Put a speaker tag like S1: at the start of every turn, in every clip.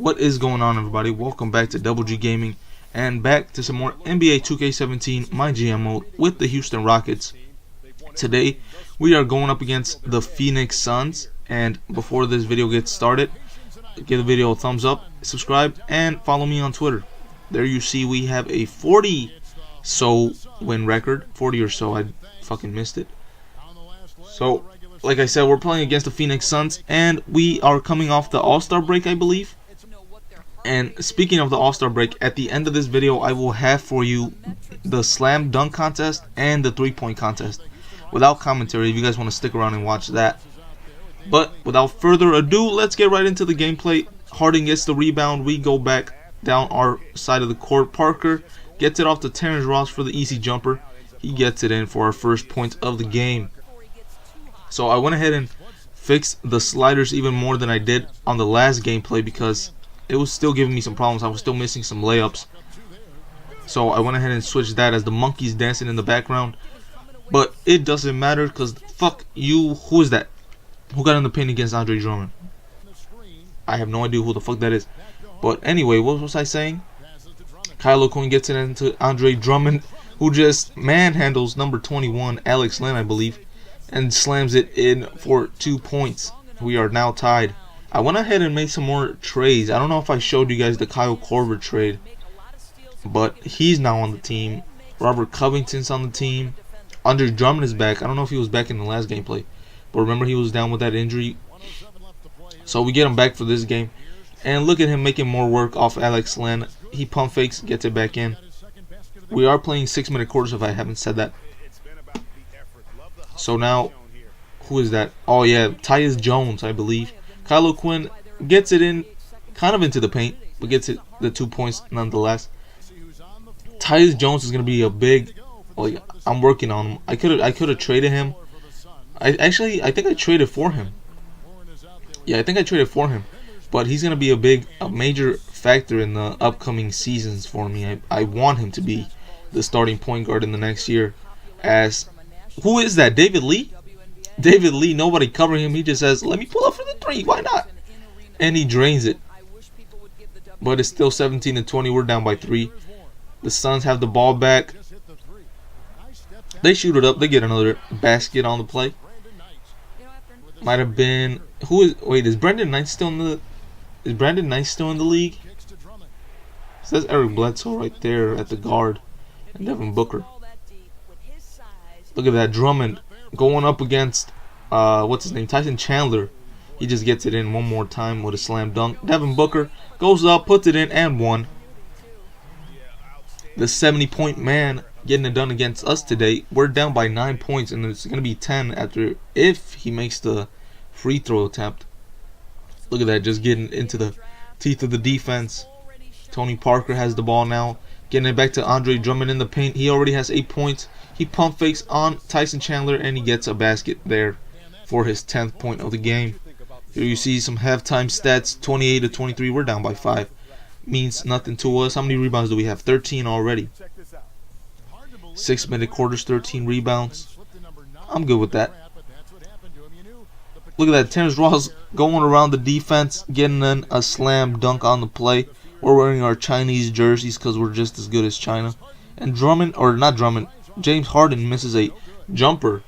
S1: What is going on, everybody? Welcome back to Double G Gaming and back to some more NBA 2K17 Mygm mode with the Houston Rockets. Today we are going up against the Phoenix Suns, and before this video gets started, give the video a thumbs up, subscribe, and follow me on Twitter. There you see we have a 40 win record. 40 or so, I fucking missed it. So like I said, we're playing against the Phoenix Suns, and we are coming off the All-Star break, I believe. And speaking of the All-Star break, at the end of this video, I will have for you the slam dunk contest and the three-point contest without commentary if you guys want to stick around and watch that. But without further ado, let's get right into the gameplay. Harden gets the rebound. We go back down our side of the court. Parker gets it off to Terrence Ross for the easy jumper. He gets it in for our first point of the game. So I went ahead and fixed the sliders even more than I did on the last gameplay because it was still giving me some problems. I was still missing some layups. So I went ahead and switched that as the monkey's dancing in the background. But it doesn't matter because fuck you. Who is that? Who got in the paint against Andre Drummond? I have no idea who the fuck that is. But anyway, what was I saying? Kyle Quinn gets it into Andre Drummond, who just manhandles number 21, Alex Len, I believe, and slams it in for 2 points. We are now tied. I went ahead and made some more trades. I don't know if I showed you guys the Kyle Korver trade, but he's now on the team. Robert Covington's on the team. Andre Drummond is back. I don't know if he was back in the last gameplay, but remember he was down with that injury. So we get him back for this game. And look at him making more work off Alex Len. He pump fakes, gets it back in. We are playing 6-minute quarters if I haven't said that. So now, who is that? Oh yeah, Tyus Jones, I believe. Kyle Quinn gets it in, kind of into the paint, but gets it the 2 points nonetheless. Tyus Jones is gonna be a big. Like, I'm working on him. I could have traded him. I think I traded for him. Yeah, I think I traded for him. But he's gonna be a major factor in the upcoming seasons for me. I want him to be the starting point guard in the next year. As who is that? David Lee? David Lee, nobody covering him. He just says, let me pull up for the three. Why not? And he drains it. But it's still 17-20. We're down by 3. The Suns have the ball back. They shoot it up. They get another basket on the play. Might have been. Wait, is Brandon Knight still in the... Is Brandon Knight still in the league? It says Eric Bledsoe right there at the guard. And Devin Booker. Look at that. Drummond going up against, what's his name? Tyson Chandler. He just gets it in one more time with a slam dunk. Devin Booker goes up, puts it in, and won. The 70-point man getting it done against us today. We're down by 9 points, and it's going to be 10 after if he makes the free throw attempt. Look at that, just getting into the teeth of the defense. Tony Parker has the ball now. Getting it back to Andre Drummond in the paint. He already has 8 points. He pump fakes on Tyson Chandler, and he gets a basket there for his 10th point of the game. Here you see some halftime stats, 28-23. We're down by 5. Means nothing to us. How many rebounds do we have? 13 already. 6-minute quarters, 13 rebounds. I'm good with that. Look at that. Terrence Ross going around the defense, getting in a slam dunk on the play. We're wearing our Chinese jerseys because we're just as good as China. And Drummond, or not Drummond, James Harden misses a jumper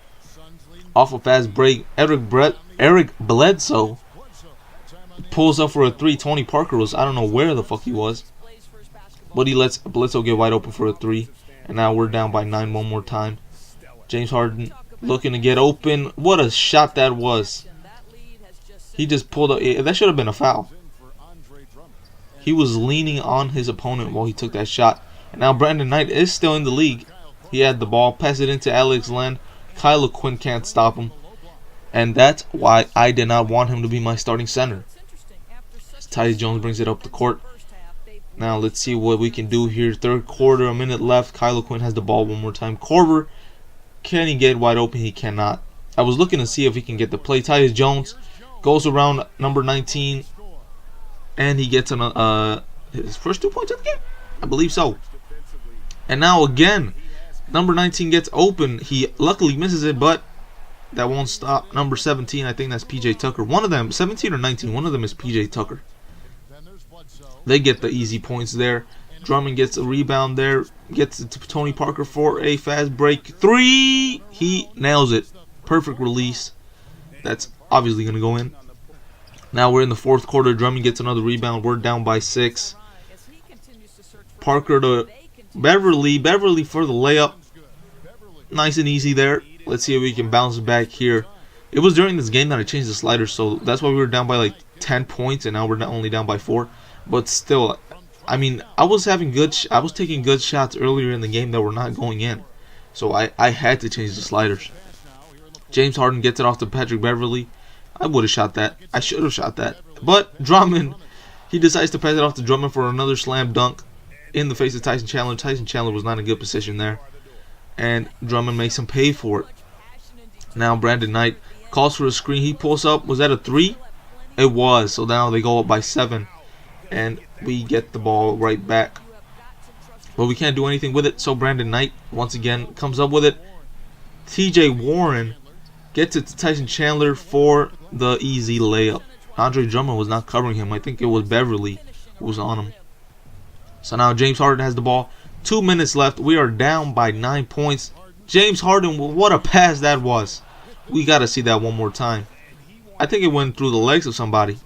S1: off a fast break. Eric Bledsoe pulls up for a 3. Tony Parker was, I don't know where the fuck he was, but he lets Bledsoe get wide open for a 3. And now we're down by 9 one more time. James Harden looking to get open. What a shot that was. He just pulled up. That should have been a foul. He was leaning on his opponent while he took that shot. And now Brandon Knight is still in the league. He had the ball, pass it into Alex Len. Kyle Quinn can't stop him. And that's why I did not want him to be my starting center. Tyus Jones brings it up the court. Now let's see what we can do here. Third quarter, a minute left. Kyle Quinn has the ball one more time. Korver, can he get wide open? He cannot. I was looking to see if he can get the play. Tyus Jones goes around number 19. And he gets his first 2 points of the game? I believe so. And now again, number 19 gets open. He luckily misses it, but that won't stop number 17. I think that's PJ Tucker. One of them, 17 or 19, one of them is PJ Tucker. They get the easy points there. Drummond gets a rebound there. Gets it to Tony Parker for a fast break. 3! He nails it. Perfect release. That's obviously going to go in. Now we're in the fourth quarter. Drummond gets another rebound. We're down by 6. Parker to Beverly. Beverly for the layup. Nice and easy there. Let's see if we can bounce back here. It was during this game that I changed the slider, so that's why we were down by like 10 points, and now we're only down by 4. But still, I mean, I was taking good shots earlier in the game that were not going in, so I had to change the sliders. James Harden gets it off to Patrick Beverly. I would have shot that. I should have shot that. But Drummond, he decides to pass it off to Drummond for another slam dunk in the face of Tyson Chandler. Tyson Chandler was not in good position there, and Drummond makes him pay for it. Now Brandon Knight calls for a screen. He pulls up. Was that a 3? It was. So now they go up by 7. And we get the ball right back. But we can't do anything with it. So Brandon Knight, once again, comes up with it. TJ Warren gets it to Tyson Chandler for the easy layup. Andre Drummond was not covering him. I think it was Beverly who was on him. So now James Harden has the ball. 2 minutes left. We are down by 9 points. James Harden, what a pass that was. We got to see that one more time. I think it went through the legs of somebody.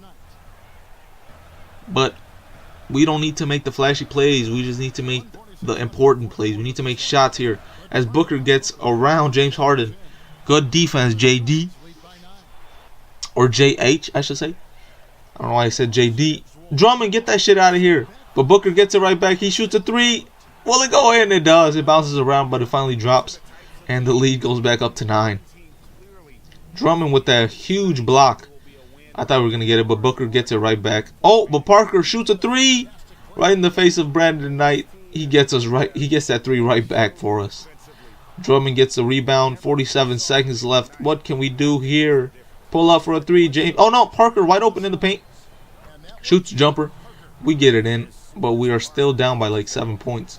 S1: But we don't need to make the flashy plays. We just need to make the important plays. We need to make shots here. As Booker gets around James Harden. Good defense, JD. Or JH, I should say. I don't know why I said JD. Drummond, get that shit out of here. But Booker gets it right back. He shoots a 3. Will it go in? It does. It bounces around, but it finally drops. And the lead goes back up to 9. Drummond with that huge block. I thought we were going to get it, but Booker gets it right back. Oh, but Parker shoots a 3 right in the face of Brandon Knight. He gets that 3 right back for us. Drummond gets the rebound. 47 seconds left. What can we do here? Pull up for a 3. James. Oh no, Parker wide open in the paint. Shoots jumper. We get it in, but we are still down by like 7 points.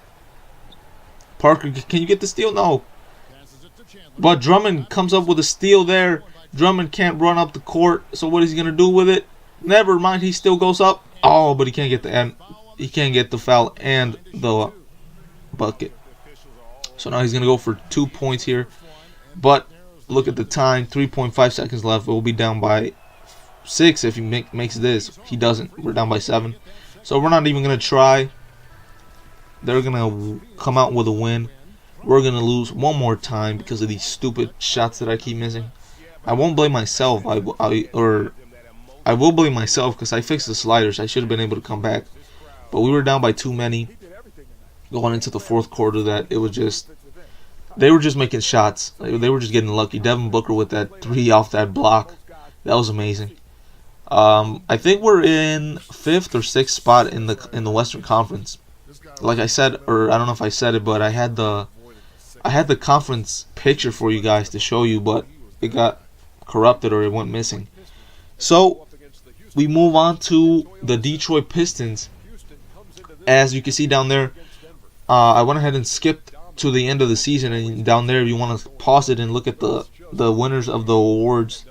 S1: Parker, can you get the steal? No. But Drummond comes up with a steal there. Drummond can't run up the court, so what is he gonna do with it? Never mind, he still goes up. Oh, but he can't get the end. He can't get the foul and the bucket. So now he's gonna go for 2 points here. But look at the time, 3.5 seconds left. We'll be down by 6 if he makes this. He doesn't. We're down by 7. So we're not even gonna try. They're gonna come out with a win. We're gonna lose one more time because of these stupid shots that I keep missing. I won't blame myself. I will blame myself because I fixed the sliders. I should have been able to come back, but we were down by too many going into the fourth quarter. That it was just they were just making shots. They were just getting lucky. Devin Booker with that 3 off that block. That was amazing. I think we're in 5th or 6th spot in the Western Conference. Like I said, or I don't know if I said it, but I had the conference picture for you guys to show you, but it got corrupted or it went missing. So we move on to the Detroit Pistons. As you can see down there, I went ahead and skipped to the end of the season, and down there if you want to pause it and look at the winners of the awards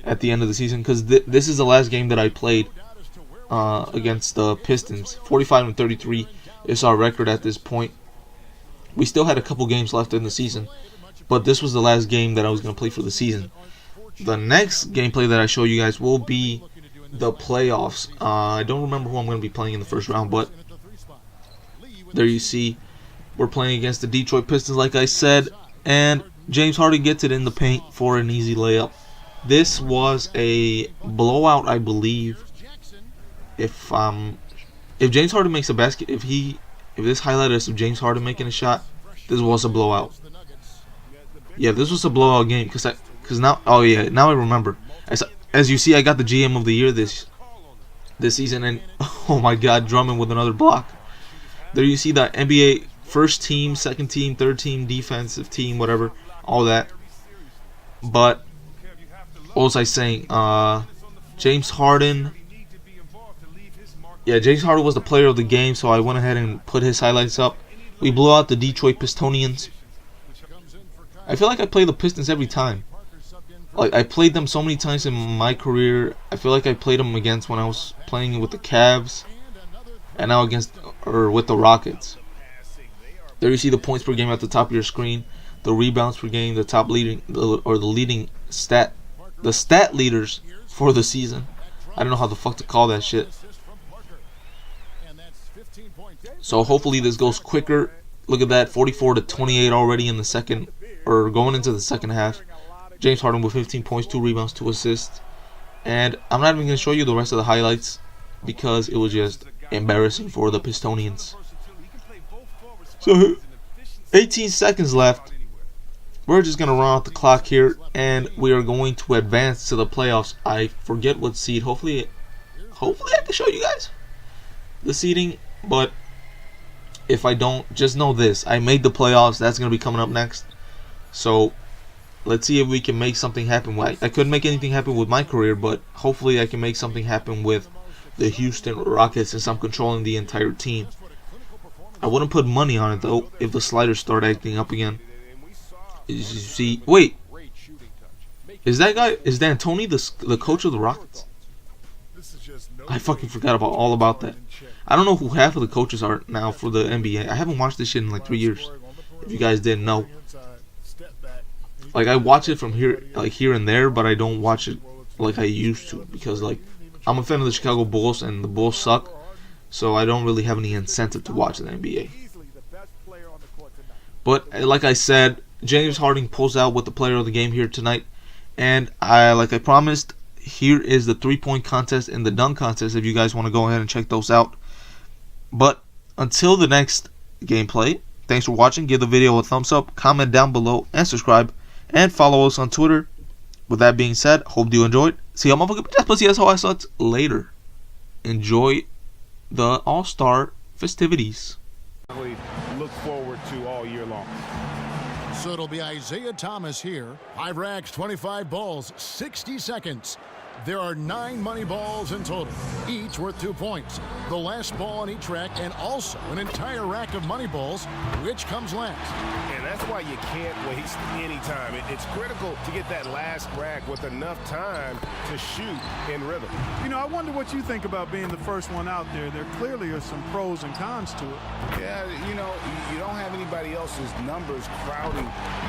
S1: at the end of the season, because this is the last game that I played against the Pistons. 45-33 is our record at this point. We still had a couple games left in the season, but this was the last game that I was going to play for the season. The next gameplay that I show you guys will be the playoffs. I don't remember who I'm going to be playing in the first round, but there you see we're playing against the Detroit Pistons, like I said, and James Harden gets it in the paint for an easy layup. This was a blowout, I believe. If James Harden makes a basket, if this highlight is of James Harden making a shot, this was a blowout. Yeah, this was a blowout game because now I remember. As you see, I got the GM of the year this season, and oh my God, Drummond with another block. There you see that NBA first team, second team, third team, defensive team, whatever, all that. But what was I saying? James Harden. Yeah, James Harden was the player of the game, so I went ahead and put his highlights up. We blew out the Detroit Pistonians. I feel like I play the Pistons every time. Like, I played them so many times in my career. I feel like I played them against when I was playing with the Cavs. and now with the Rockets. There you see the points per game at the top of your screen, the rebounds per game, the stat leaders for the season. I don't know how the fuck to call that shit. So hopefully this goes quicker. Look at that, 44-28 already in the second, or going into the second half. James Harden with 15 points, 2 rebounds, 2 assists. And I'm not even going to show you the rest of the highlights because it was just embarrassing for the Pistonians. So 18 seconds left. We're just going to run out the clock here, and we are going to advance to the playoffs. I forget what seed. Hopefully I can show you guys the seeding, but if I don't, just know this. I made the playoffs. That's going to be coming up next. So let's see if we can make something happen. I couldn't make anything happen with my career, but hopefully I can make something happen with the Houston Rockets since I'm controlling the entire team. I wouldn't put money on it, though, if the sliders start acting up again. You see, wait. Is D'Antoni the coach of the Rockets? I fucking forgot all about that. I don't know who half of the coaches are now for the NBA. I haven't watched this shit in like 3 years. If you guys didn't know. Like, I watch it from here and there, but I don't watch it like I used to, because like I'm a fan of the Chicago Bulls and the Bulls suck, so I don't really have any incentive to watch the NBA. But like I said, James Harden pulls out with the player of the game here tonight, and like I promised, here is the 3-point contest and the dunk contest if you guys want to go ahead and check those out. But until the next gameplay, thanks for watching. Give the video a thumbs up, comment down below, and subscribe. And follow us on Twitter. With that being said, hope you enjoyed. See y'all motherfucking bitches, pussy asshole ass sluts later. Enjoy the All-Star festivities.
S2: Look forward to all year long.
S3: So it'll be Isaiah Thomas here. 5 racks, 25 balls, 60 seconds. There are 9 money balls in total, each worth 2 points. The last ball on each rack, and also an entire rack of money balls, which comes last.
S2: And that's why you can't waste any time. It's critical to get that last rack with enough time to shoot in rhythm.
S4: You know, I wonder what you think about being the first one out there. There clearly are some pros and cons to it.
S5: Yeah, you know, you don't have anybody else's numbers crowding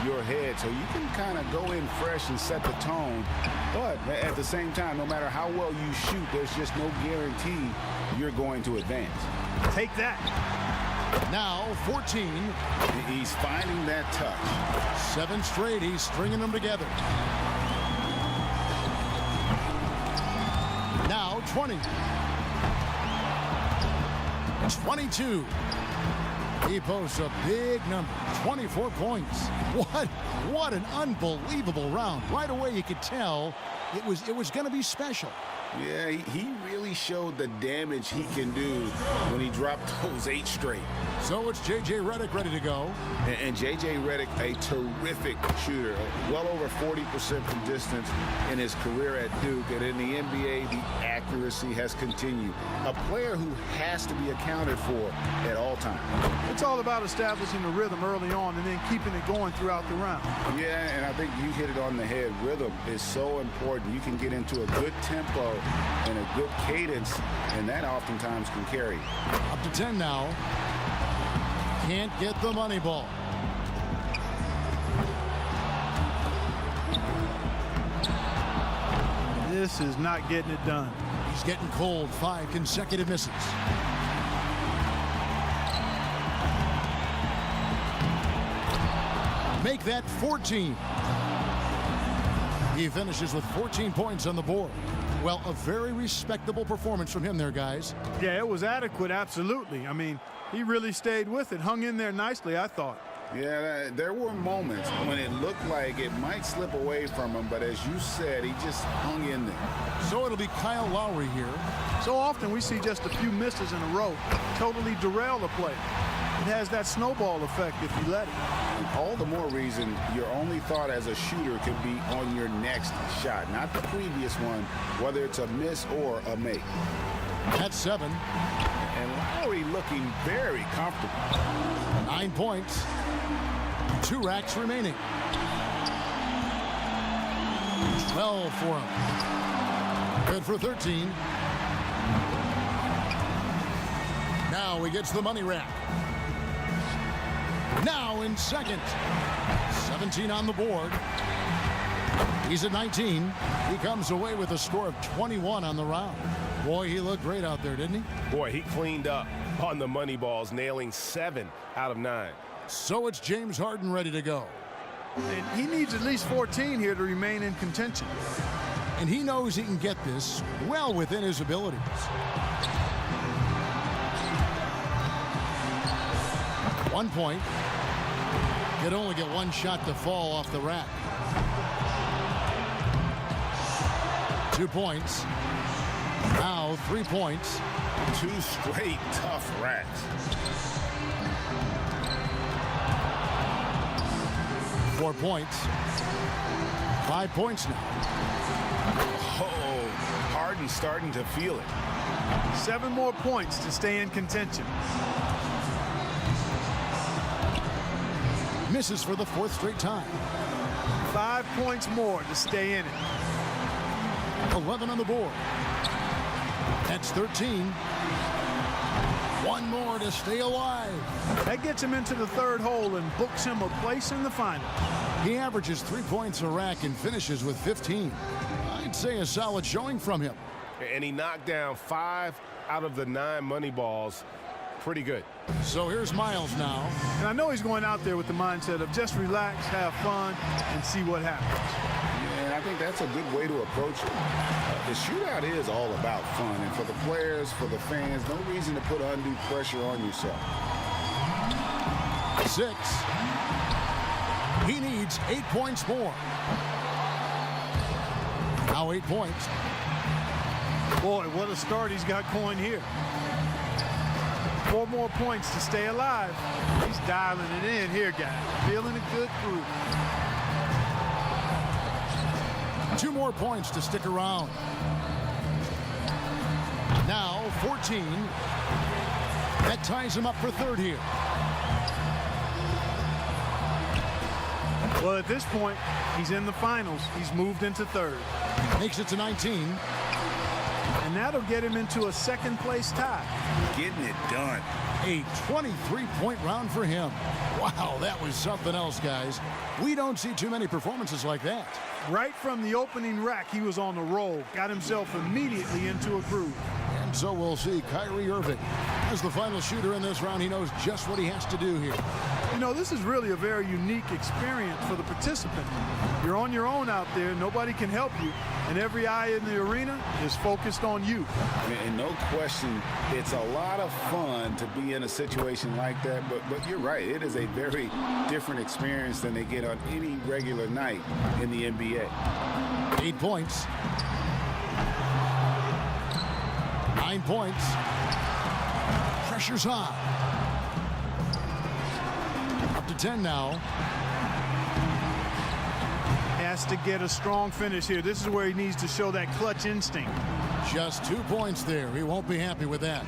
S5: your head, so you can kind of go in fresh and set the tone. But at the same time, no matter how well you shoot, there's just no guarantee you're going to advance.
S4: Take that.
S3: Now 14.
S5: He's finding that touch.
S3: 7 straight, he's stringing them together. Now 20. 22. He posts a big number, 24 points. What an unbelievable round. Right away you could tell it was going to be special.
S5: Yeah, he really showed the damage he can do when he dropped those 8 straight.
S3: So it's J.J. Redick ready to go.
S5: And J.J. Redick, a terrific shooter, well over 40% from distance in his career at Duke. And in the NBA, the accuracy has continued. A player who has to be accounted for at all times.
S4: It's all about establishing the rhythm early on and then keeping it going throughout the round.
S5: Yeah, and I think you hit it on the head. Rhythm is so important. You can get into a good tempo and a good cadence, and that oftentimes can carry.
S3: Up to 10 now. Can't get the money ball.
S4: This is not getting it done.
S3: He's getting cold. 5 consecutive misses. Make that 14. He finishes with 14 points on the board. Well, a very respectable performance from him there, guys.
S4: Yeah, it was adequate, absolutely. I mean, he really stayed with it, hung in there nicely, I thought.
S5: Yeah, there were moments when it looked like it might slip away from him, but as you said, he just hung in there.
S3: So it'll be Kyle Lowry here.
S4: So often we see just a few misses in a row totally derail the play. It has that snowball effect if you let it.
S5: And all the more reason your only thought as a shooter could be on your next shot, not the previous one, whether it's a miss or a make.
S3: That's 7.
S5: And Lowry looking very comfortable.
S3: 9 points. 2 racks remaining. 12 for him. Good for 13. Now he gets the money rack. Now in second. 17 on the board. He's at 19. He comes away with a score of 21 on the round. Boy, he looked great out there, didn't he?
S2: Boy, he cleaned up on the money balls, nailing 7 out of 9.
S3: So it's James Harden ready to go.
S4: And he needs at least 14 here to remain in contention.
S3: And he knows he can get this well within his abilities. One point. He'd only get one shot to fall off the rack. 2 points. Now 3 points.
S2: 2 straight tough racks.
S3: 4 points. 5 points now.
S2: Oh, Harden's starting to feel it.
S4: 7 more points to stay in contention.
S3: Misses for the 4th straight time.
S4: 5 points more to stay in it.
S3: 11 on the board. That's 13. One more to stay alive.
S4: That gets him into the 3rd hole and books him a place in the final.
S3: He averages 3 points a rack and finishes with 15. I'd say a solid showing from him.
S2: And he knocked down 5 out of the 9 money balls. Pretty good.
S3: So here's Miles now.
S4: And I know he's going out there with the mindset of just relax, have fun, and see what happens.
S5: And I think that's a good way to approach it. The shootout is all about fun. And for the players, for the fans, no reason to put undue pressure on yourself.
S3: 6. He needs 8 points more. Now 8 points.
S4: Boy, what a start he's got going here. 4 more points to stay alive. He's dialing it in here, guys. Feeling a good groove.
S3: 2 more points to stick around. Now 14. That ties him up for 3rd here.
S4: Well, at this point, he's in the finals. He's moved into 3rd.
S3: Makes it to 19.
S4: And that'll get him into a 2nd place tie.
S5: Getting it done.
S3: A 23-point round for him. Wow, that was something else, guys. We don't see too many performances like that.
S4: Right from the opening rack, he was on the roll. Got himself immediately into a groove.
S3: And so we'll see Kyrie Irving. As the final shooter in this round, he knows just what he has to do here.
S4: You know, this is really a very unique experience for the participant. You're on your own out there. Nobody can help you. And every eye in the arena is focused on you.
S5: And no question, it's a lot of fun to be in a situation like that. But you're right. It is a very different experience than they get on any regular night in the NBA.
S3: 8 points. 9 points. Pressure's on. Up to 10 now.
S4: Has to get a strong finish here. This is where he needs to show that clutch instinct.
S3: Just 2 points there. He won't be happy with that.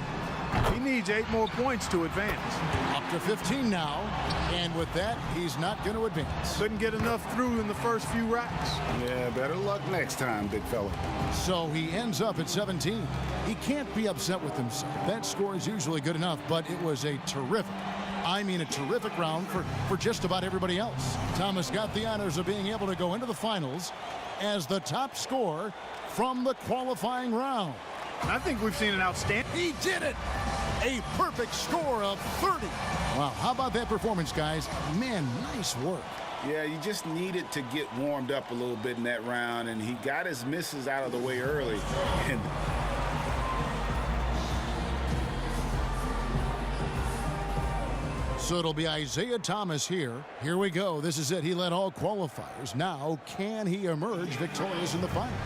S4: He needs 8 more points to advance.
S3: Up to 15 now. And with that, he's not going to advance.
S4: Couldn't get enough through in the first few racks.
S5: Yeah, better luck next time, big fella.
S3: So he ends up at 17. He can't be upset with himself. That score is usually good enough, but it was a terrific round for just about everybody else. Thomas got the honors of being able to go into the finals as the top scorer from the qualifying round.
S4: I think we've seen an outstanding.
S3: He did it! A perfect score of 30. Wow, how about that performance, guys? Man, nice work.
S5: Yeah, you just needed to get warmed up a little bit in that round, and he got his misses out of the way early. And
S3: so it'll be Isaiah Thomas here. Here we go. This is it. He led all qualifiers. Now, can he emerge victorious in the finals?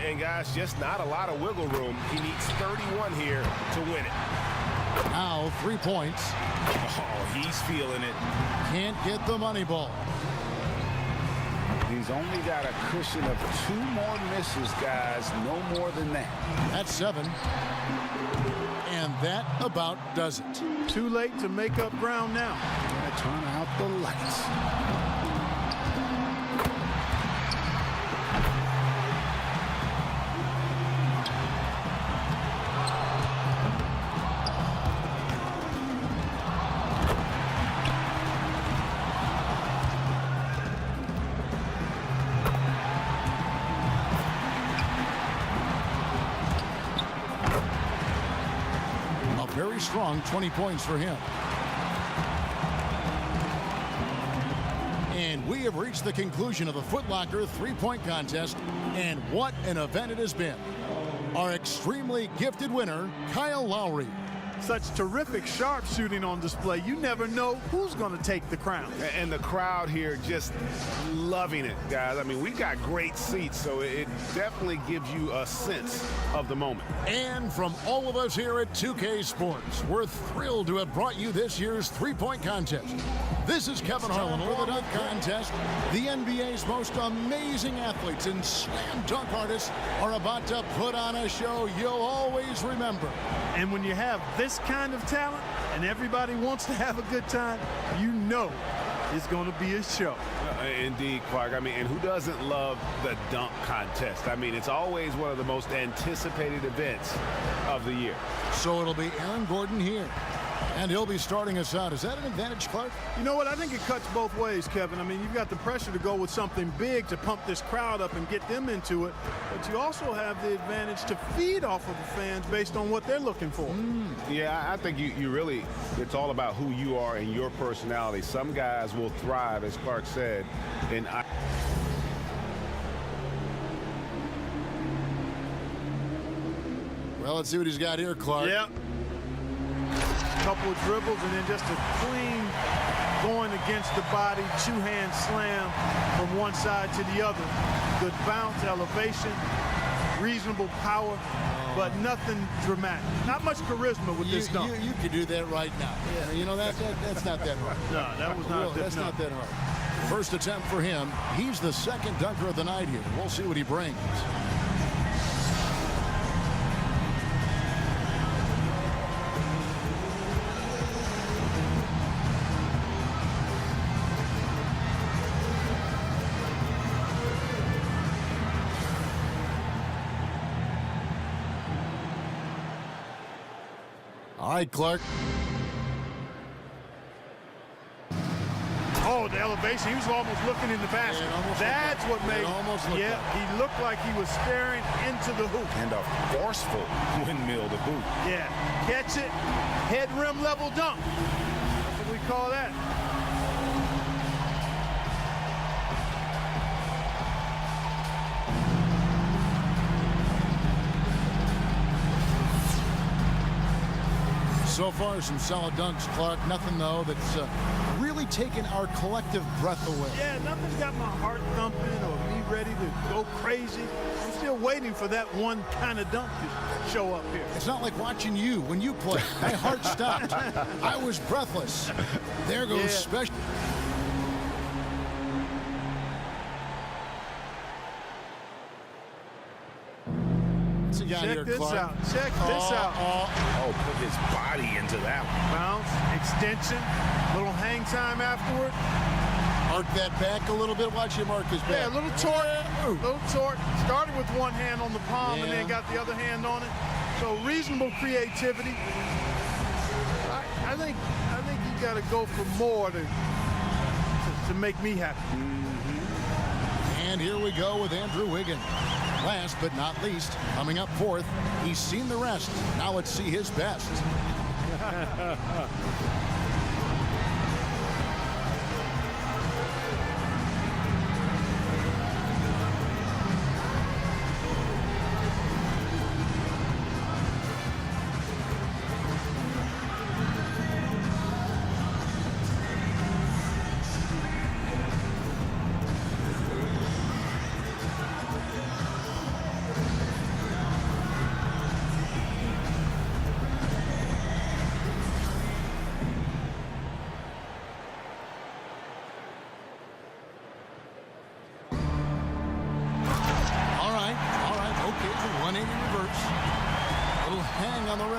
S2: And guys, just not a lot of wiggle room. He needs 31 here to win it.
S3: Now 3 points.
S2: Oh, he's feeling it.
S3: Can't get the money ball.
S5: he's only got a cushion of 2 more misses, guys. No more than that.
S3: That's 7. And that about does it.
S4: Too late to make up ground now.
S5: Gonna turn out the lights.
S3: Very strong 20 points for him. And we have reached the conclusion of the Foot Locker three-point contest, and what an event it has been. Our extremely gifted winner, Kyle Lowry.
S4: Such terrific sharpshooting on display. You never know who's going to take the crown.
S2: And the crowd here just loving it, guys. I mean, we got great seats, so it definitely gives you a sense of the moment.
S3: And from all of us here at 2K Sports, we're thrilled to have brought you this year's three-point contest. This is Kevin Harlan with the dunk contest. The NBA's most amazing athletes and slam dunk artists are about to put on a show you'll always remember.
S4: And when you have this kind of talent and everybody wants to have a good time, you know it's going to be a show.
S2: Indeed, Clark. I mean, and who doesn't love the dunk contest? I mean, it's always one of the most anticipated events of the year.
S3: So it'll be Aaron Gordon here, and he'll be starting us out. Is that an advantage, Clark?
S4: You know what? I think it cuts both ways, Kevin. I mean, you've got the pressure to go with something big to pump this crowd up and get them into it, but you also have the advantage to feed off of the fans based on what they're looking for.
S2: Yeah, I think you really, it's all about who you are and your personality. Some guys will thrive, as Clark said, in
S3: Well, let's see what he's got here, Clark.
S4: Yep. Couple of dribbles and then just a clean going against the body, two-hand slam from one side to the other. Good bounce, elevation, reasonable power, but nothing dramatic. Not much charisma with this dunk.
S3: You could do that right now. Yeah. You know, that's not that hard.
S4: No, that was not
S3: That's not that hard. First attempt for him. He's the second dunker of the night here. We'll see what he brings. All right, Clark.
S4: Oh, the elevation. He was almost looking in the basket. That's what made it. Yeah, he looked like he was staring into the hoop.
S5: And a forceful windmill to boot.
S4: Yeah, catch it, head rim level dunk. That's what we call that.
S3: So far, some solid dunks, Clark. Nothing, though, that's really taken our collective breath away.
S4: Yeah, nothing's got my heart thumping or me ready to go crazy. I'm still waiting for that one kind of dunk to show up here.
S3: It's not like watching you when you play. My heart stopped. I was breathless. There goes special.
S4: Check this out. Check this out.
S5: Oh, put his body into that one.
S4: Bounce, extension, little hang time afterward.
S3: Arc that back a little bit. Watch him arc his back.
S4: Yeah, a little torque. Little torque. Started with one hand on the palm and then got the other hand on it. So reasonable creativity. I think you got to go for more to make me happy.
S3: And here we go with Andrew Wiggins. Last but not least, coming up fourth, he's seen the rest. Now let's see his best.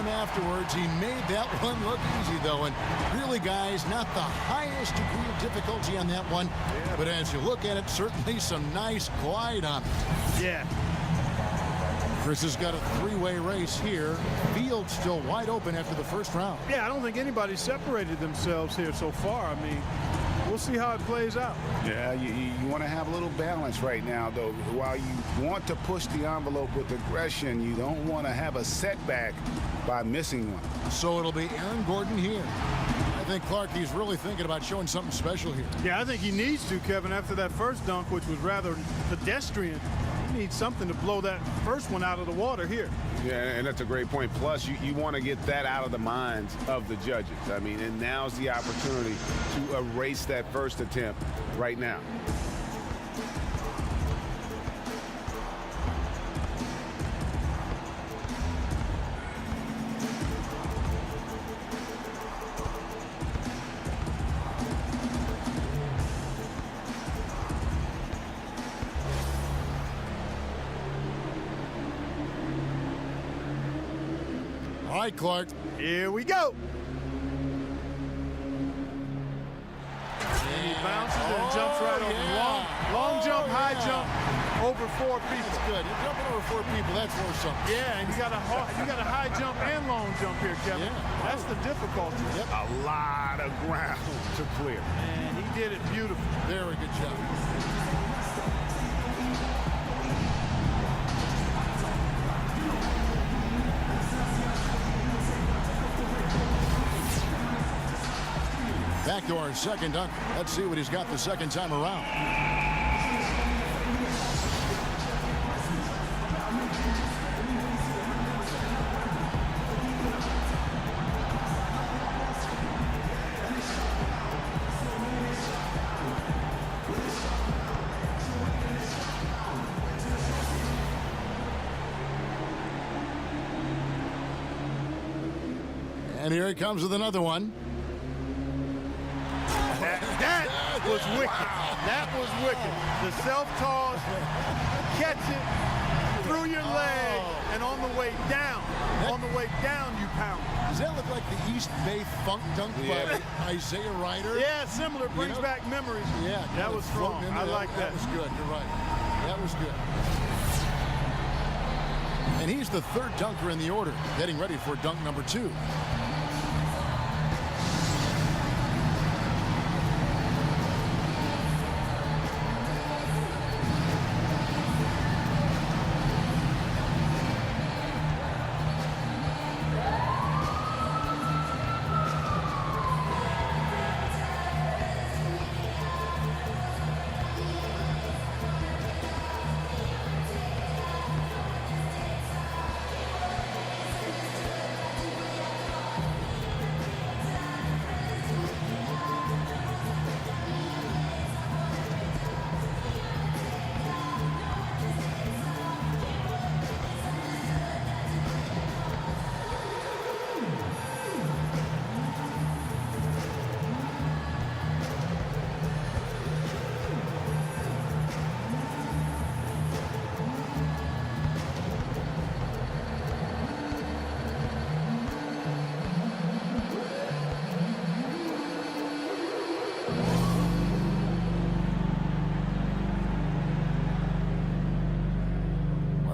S3: Afterwards, he made that one look easy, though. And really, guys, not the highest degree of difficulty on that one. But as you look at it, certainly some nice glide on it.
S4: Yeah.
S3: Chris has got a three-way race here. Field still wide open after the first round.
S4: Yeah, I don't think anybody separated themselves here so far. I mean, we'll see how it plays out.
S5: Yeah, you want to have a little balance right now, though. While you want to push the envelope with aggression, you don't want to have a setback by missing one.
S3: So it'll be Aaron Gordon here. I think, Clark, he's really thinking about showing something special here.
S4: Yeah, I think he needs to, Kevin, after that first dunk, which was rather pedestrian. He needs something to blow that first one out of the water here.
S2: Yeah, and that's a great point. Plus, you want to get that out of the minds of the judges. I mean, and now's the opportunity to erase that first attempt right now.
S3: All right, Clark.
S4: Here we go. And he bounces and jumps right over. Long jump, high jump, over 4 people.
S3: That's good. You're jumping over 4 people. That's worth something.
S4: Yeah, and you got a high jump and long jump here, Kevin.
S3: Yeah.
S4: That's the difficulty.
S3: Yep.
S2: A lot of ground to clear.
S4: And he did it beautifully.
S3: Very good job. Back to our second dunk. Let's see what he's got the second time around. And here he comes with another one.
S4: That was wicked. That was wicked. The self-toss, catch it through your leg, and on the way down, you pound.
S3: Does that look like the East Bay Funk dunk by Isaiah Ryder?
S4: Yeah, similar. Brings back memories.
S3: Yeah,
S4: that was strong. I like that.
S3: That was good. You're right. That was good. And he's the third dunker in the order, getting ready for dunk number 2.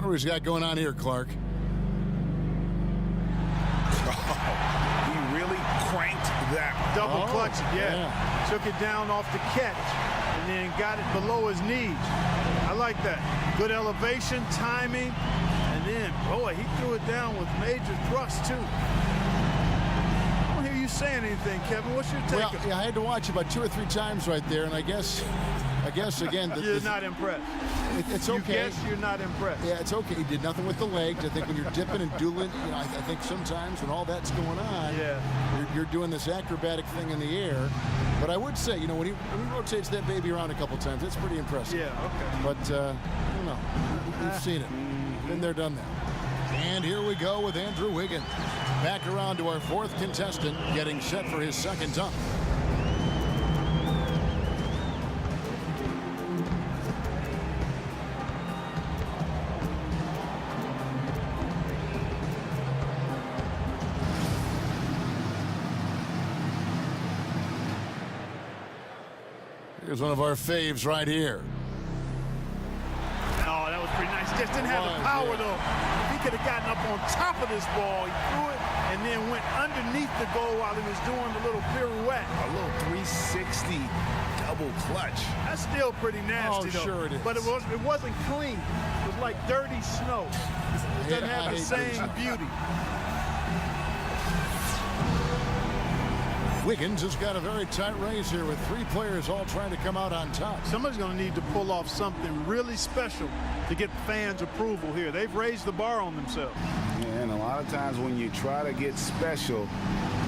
S3: What he's got going on here, Clark?
S5: He really cranked that.
S4: Double clutch it, yeah. Took it down off the catch and then got it below his knees. I like that. Good elevation, timing, and then, boy, he threw it down with major thrust, too. I don't hear you saying anything, Kevin. What's your take?
S3: Well, yeah, I had to watch about 2 or 3 times right there, and I guess again,
S4: you're not impressed.
S3: It's okay.
S4: You guess you're not impressed.
S3: Yeah, it's okay. He did nothing with the legs. I think when you're dipping and dueling, I think sometimes when all that's going on, you're doing this acrobatic thing in the air. But I would say, when he rotates that baby around a couple times, it's pretty impressive.
S4: Yeah, okay.
S3: But, I don't know. We've seen it. Been there, done that. And here we go with Andrew Wiggins. Back around to our 4th contestant, getting set for his second dunk. Here's one of our faves right here.
S4: Oh, that was pretty nice. Just didn't have the power, though. If he could have gotten up on top of this ball, he threw it, and then went underneath the goal while he was doing the little pirouette.
S5: A little 360 double clutch.
S4: That's still pretty nasty, though.
S3: Sure it is.
S4: But it wasn't clean. It was like dirty snow. It doesn't have the same beauty.
S3: Wiggins has got a very tight race here with 3 players all trying to come out on top.
S4: Somebody's going to need to pull off something really special to get fans' approval here. They've raised the bar on themselves.
S5: Yeah, and a lot of times when you try to get special,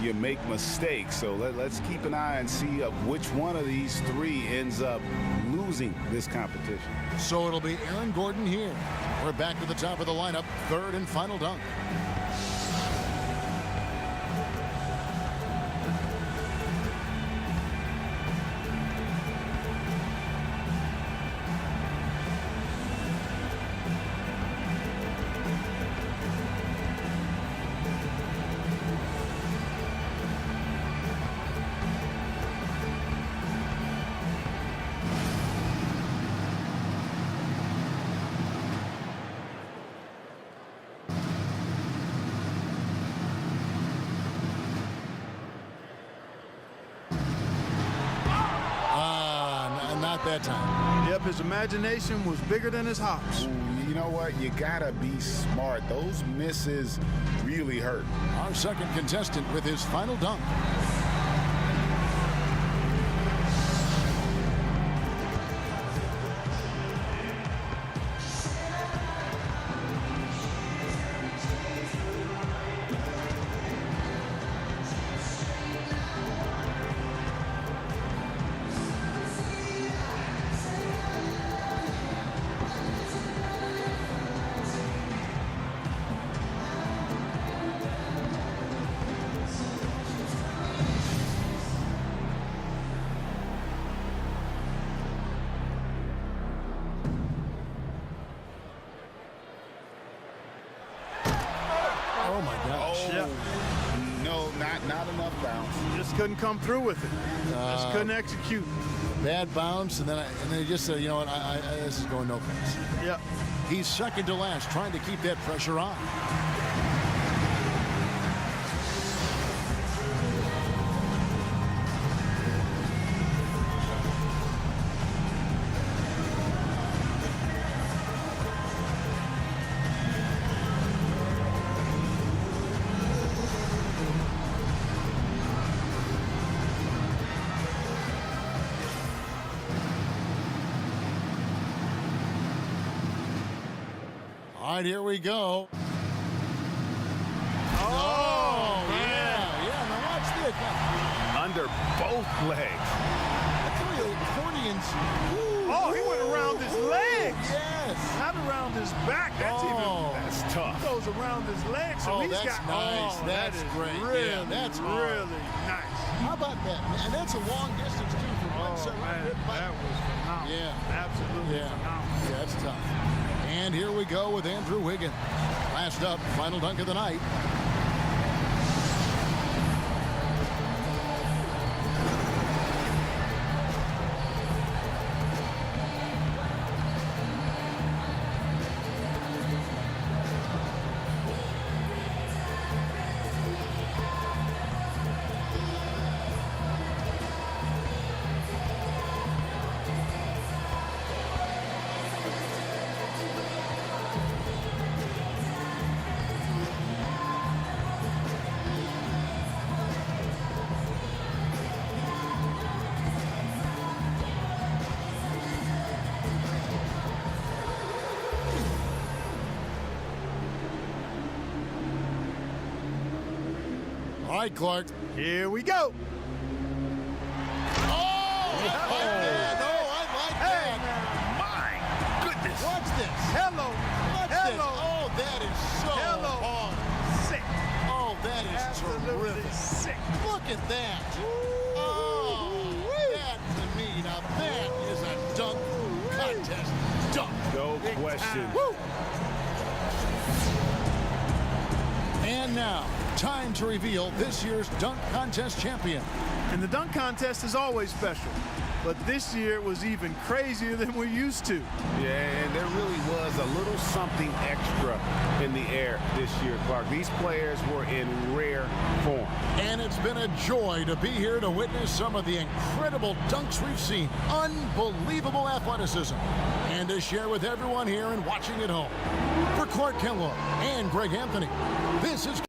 S5: you make mistakes. So let's keep an eye and see which one of these 3 ends up losing this competition.
S3: So it'll be Aaron Gordon here. We're back to the top of the lineup. 3rd and final dunk. Not that time.
S4: Yep, his imagination was bigger than his hops.
S5: Ooh, you know what? You gotta be smart. Those misses really hurt.
S3: Our second contestant with his final dunk. Oh my gosh.
S4: Yep.
S5: No, not enough bounce.
S4: Just couldn't come through with it. Just couldn't execute.
S3: Bad bounce, and then he just said, you know what, this is going no pass.
S4: Yep.
S3: He's second to last, trying to keep that pressure on. All right, here we go.
S4: Oh,
S3: yeah. Now watch this.
S2: Under both legs.
S3: I tell you, accordions.
S4: Oh, he went around his legs.
S3: Yes.
S4: Not around his back. That's
S2: That's tough.
S4: He goes around his legs. So
S3: Oh,
S4: he's
S3: that's
S4: got,
S3: nice.
S4: Oh,
S3: That's
S4: that is
S3: great.
S4: Really,
S3: Yeah, that's hard.
S4: really nice.
S3: How about that? And that's a long distance, too, from one
S4: Oh,
S3: side.
S4: man, that was phenomenal.
S3: Yeah.
S4: Absolutely phenomenal.
S3: Yeah, that's tough. And here we go with Andrew Wiggins. Last up, final dunk of the night. All right, Clark.
S4: Here we go.
S3: Oh, I like that.
S2: My goodness.
S3: Watch this.
S4: Hello.
S3: Watch this. Oh, that is so hard.
S4: Sick.
S3: Oh, that is
S4: Absolutely
S3: terrific.
S4: sick.
S3: Look at that. Oh, that to me, now that is a dunk contest dunk.
S2: No question.
S3: Woo. And now, Time to reveal this year's dunk contest champion.
S4: And the dunk contest is always special, but this year it was even crazier than we're used to.
S2: Yeah, and there really was a little something extra in the air this year, Clark. These players were in rare form.
S3: And it's been a joy to be here to witness some of the incredible dunks we've seen. Unbelievable athleticism. And to share with everyone here and watching at home. For Clark Kellogg and Greg Anthony, this is